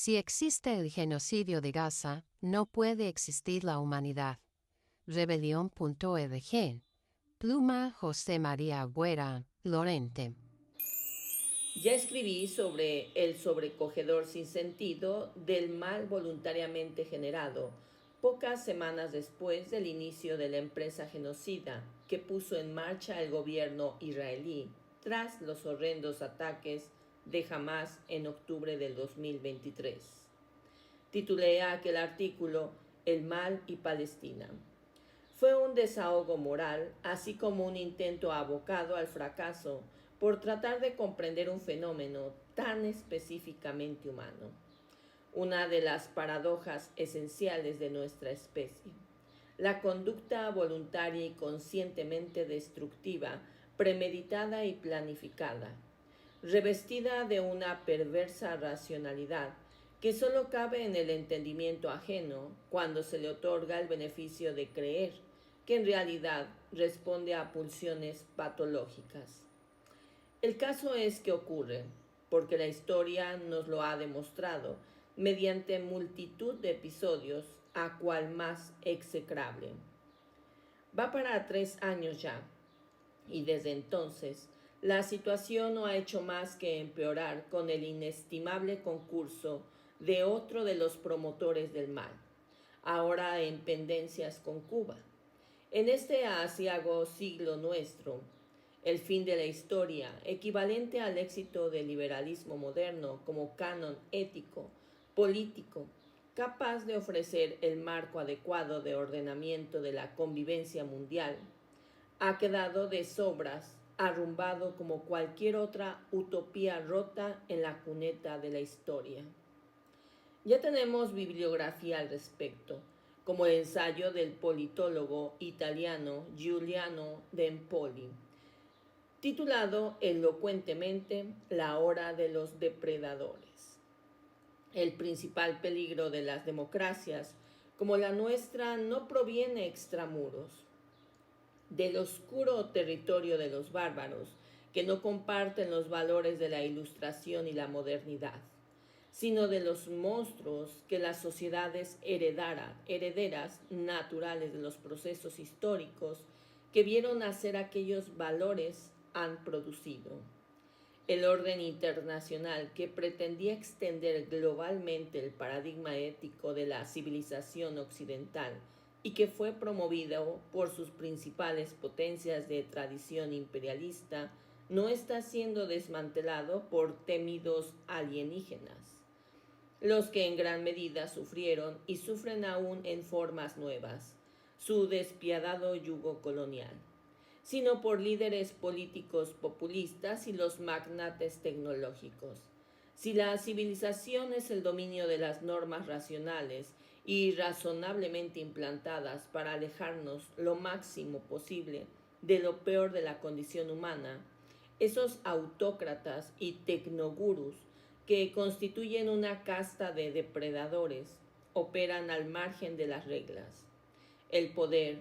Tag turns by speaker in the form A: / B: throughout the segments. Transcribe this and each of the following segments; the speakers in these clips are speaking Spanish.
A: Si existe el genocidio de Gaza, no puede existir la humanidad. Rebelión.org. Pluma José María Agüera, Lorente.
B: Ya escribí sobre el sobrecogedor sin sentido del mal voluntariamente generado, pocas semanas después del inicio de la empresa genocida que puso en marcha el gobierno israelí tras los horrendos ataques de Hamas en octubre del 2023. Titulé aquel artículo El mal y Palestina. Fue un desahogo moral, así como un intento abocado al fracaso por tratar de comprender un fenómeno tan específicamente humano, una de las paradojas esenciales de nuestra especie. La conducta voluntaria y conscientemente destructiva, premeditada y planificada, revestida de una perversa racionalidad que solo cabe en el entendimiento ajeno cuando se le otorga el beneficio de creer, que en realidad responde a pulsiones patológicas. El caso es que ocurre, porque la historia nos lo ha demostrado, mediante multitud de episodios, a cual más execrable. Va para 3 años ya, y desde entonces la situación no ha hecho más que empeorar con el inestimable concurso de otro de los promotores del mal, ahora en pendencias con Cuba. En este aciago siglo nuestro, el fin de la historia, equivalente al éxito del liberalismo moderno como canon ético, político, capaz de ofrecer el marco adecuado de ordenamiento de la convivencia mundial, ha quedado de sobras, arrumbado como cualquier otra utopía rota en la cuneta de la historia. Ya tenemos bibliografía al respecto, como el ensayo del politólogo italiano Giuliano de Empoli, titulado elocuentemente La hora de los depredadores. El principal peligro de las democracias, como la nuestra, no proviene extramuros, del oscuro territorio de los bárbaros, que no comparten los valores de la ilustración y la modernidad, sino de los monstruos que las sociedades herederas naturales de los procesos históricos que vieron nacer aquellos valores han producido. El orden internacional que pretendía extender globalmente el paradigma ético de la civilización occidental y que fue promovido por sus principales potencias de tradición imperialista, no está siendo desmantelado por temidos alienígenas, los que en gran medida sufrieron y sufren aún en formas nuevas su despiadado yugo colonial, sino por líderes políticos populistas y los magnates tecnológicos. Si la civilización es el dominio de las normas racionales y razonablemente implantadas para alejarnos lo máximo posible de lo peor de la condición humana, esos autócratas y tecnogurus que constituyen una casta de depredadores operan al margen de las reglas. El poder,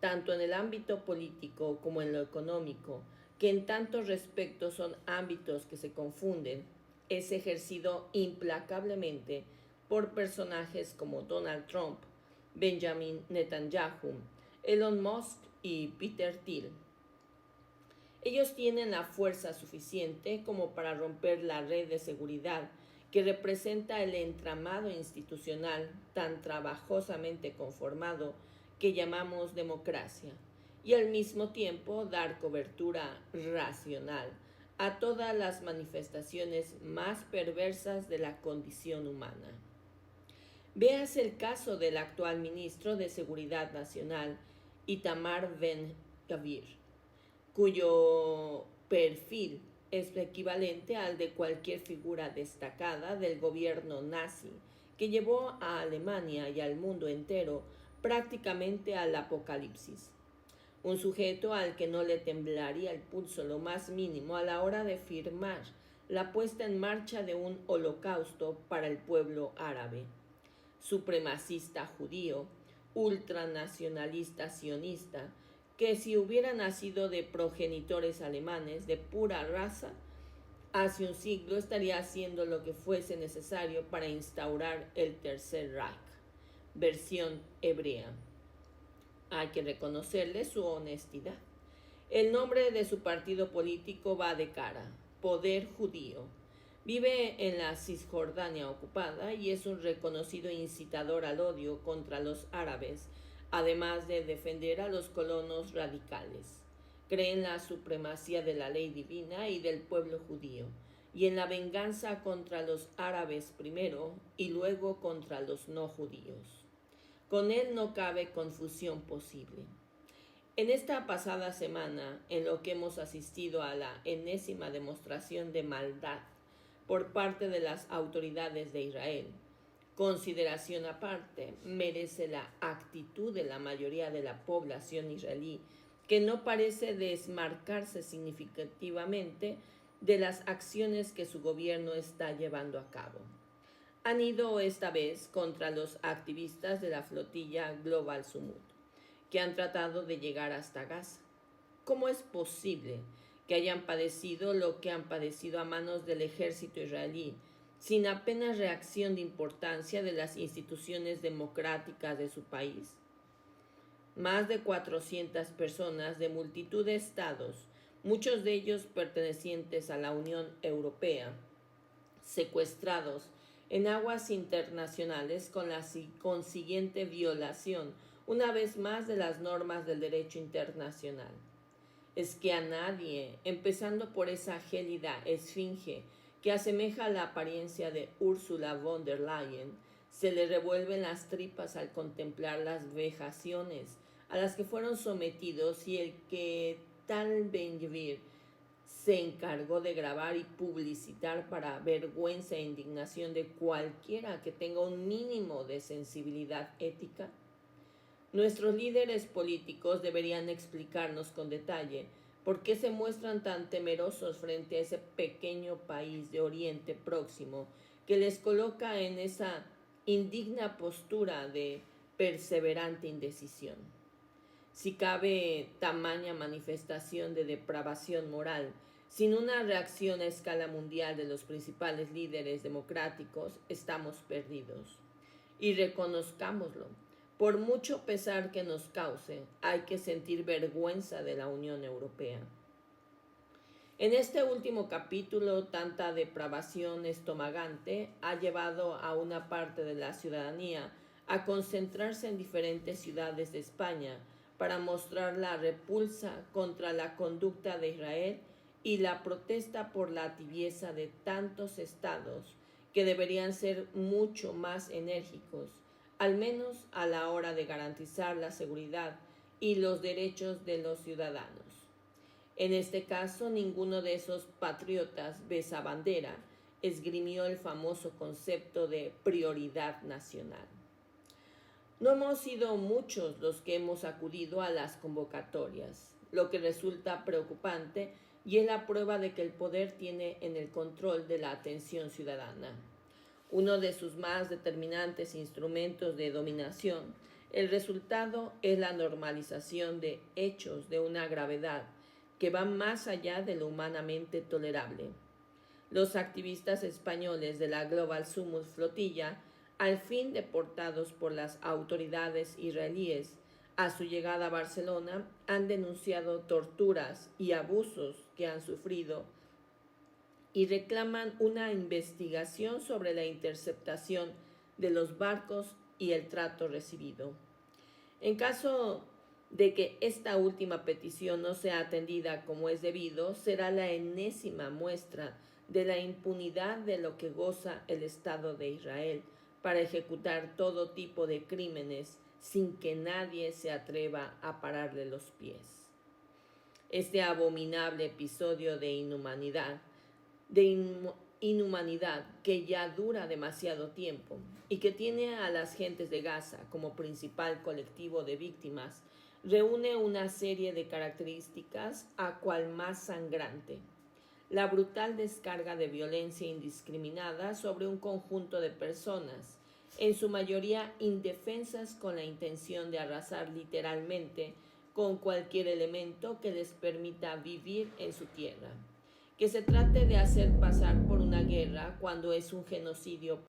B: tanto en el ámbito político como en lo económico, que en tantos respectos son ámbitos que se confunden, es ejercido implacablemente por personajes como Donald Trump, Benjamin Netanyahu, Elon Musk y Peter Thiel. Ellos tienen la fuerza suficiente como para romper la red de seguridad que representa el entramado institucional tan trabajosamente conformado que llamamos democracia, y al mismo tiempo dar cobertura racional a todas las manifestaciones más perversas de la condición humana. Véase el caso del actual ministro de Seguridad Nacional, Itamar Ben-Gvir, cuyo perfil es equivalente al de cualquier figura destacada del gobierno nazi que llevó a Alemania y al mundo entero prácticamente al apocalipsis. Un sujeto al que no le temblaría el pulso lo más mínimo a la hora de firmar la puesta en marcha de un holocausto para el pueblo árabe. Supremacista judío, ultranacionalista sionista, que si hubiera nacido de progenitores alemanes de pura raza, hace un siglo estaría haciendo lo que fuese necesario para instaurar el Tercer Reich, versión hebrea. Hay que reconocerle su honestidad. El nombre de su partido político va de cara: Poder Judío. Vive en la Cisjordania ocupada y es un reconocido incitador al odio contra los árabes, además de defender a los colonos radicales. Cree en la supremacía de la ley divina y del pueblo judío, y en la venganza contra los árabes primero y luego contra los no judíos. Con él no cabe confusión posible. En esta pasada semana, en lo que hemos asistido a la enésima demostración de maldad por parte de las autoridades de Israel, consideración aparte merece la actitud de la mayoría de la población israelí, que no parece desmarcarse significativamente de las acciones que su gobierno está llevando a cabo. Han ido esta vez contra los activistas de la flotilla Global Sumud, que han tratado de llegar hasta Gaza. ¿Cómo es posible que hayan padecido lo que han padecido a manos del ejército israelí, sin apenas reacción de importancia de las instituciones democráticas de su país? Más de 400 personas de multitud de estados, muchos de ellos pertenecientes a la Unión Europea, secuestrados en aguas internacionales con la consiguiente violación, una vez más, de las normas del derecho internacional. Es que a nadie, empezando por esa gélida esfinge que asemeja la apariencia de Ursula von der Leyen, se le revuelven las tripas al contemplar las vejaciones a las que fueron sometidos y el que Tal Ben-Gvir se encargó de grabar y publicitar para vergüenza e indignación de cualquiera que tenga un mínimo de sensibilidad ética. Nuestros líderes políticos deberían explicarnos con detalle por qué se muestran tan temerosos frente a ese pequeño país de Oriente Próximo que les coloca en esa indigna postura de perseverante indecisión. Si cabe tamaña manifestación de depravación moral, sin una reacción a escala mundial de los principales líderes democráticos, estamos perdidos. Y reconozcámoslo. Por mucho pesar que nos cause, hay que sentir vergüenza de la Unión Europea. En este último capítulo, tanta depravación estomagante ha llevado a una parte de la ciudadanía a concentrarse en diferentes ciudades de España para mostrar la repulsa contra la conducta de Israel y la protesta por la tibieza de tantos estados que deberían ser mucho más enérgicos, al menos a la hora de garantizar la seguridad y los derechos de los ciudadanos. En este caso, ninguno de esos patriotas besabandera esgrimió el famoso concepto de prioridad nacional. No hemos sido muchos los que hemos acudido a las convocatorias, lo que resulta preocupante y es la prueba de que el poder tiene en el control de la atención ciudadana. Uno de sus más determinantes instrumentos de dominación, el resultado es la normalización de hechos de una gravedad que va más allá de lo humanamente tolerable. Los activistas españoles de la Global Sumud Flotilla, al fin deportados por las autoridades israelíes a su llegada a Barcelona, han denunciado torturas y abusos que han sufrido y reclaman una investigación sobre la interceptación de los barcos y el trato recibido. En caso de que esta última petición no sea atendida como es debido, será la enésima muestra de la impunidad de lo que goza el Estado de Israel para ejecutar todo tipo de crímenes sin que nadie se atreva a pararle los pies. Este abominable episodio de inhumanidad que ya dura demasiado tiempo y que tiene a las gentes de Gaza como principal colectivo de víctimas, reúne una serie de características a cual más sangrante: la brutal descarga de violencia indiscriminada sobre un conjunto de personas, en su mayoría indefensas, con la intención de arrasar literalmente con cualquier elemento que les permita vivir en su tierra, que se trate de hacer pasar por una guerra cuando es un genocidio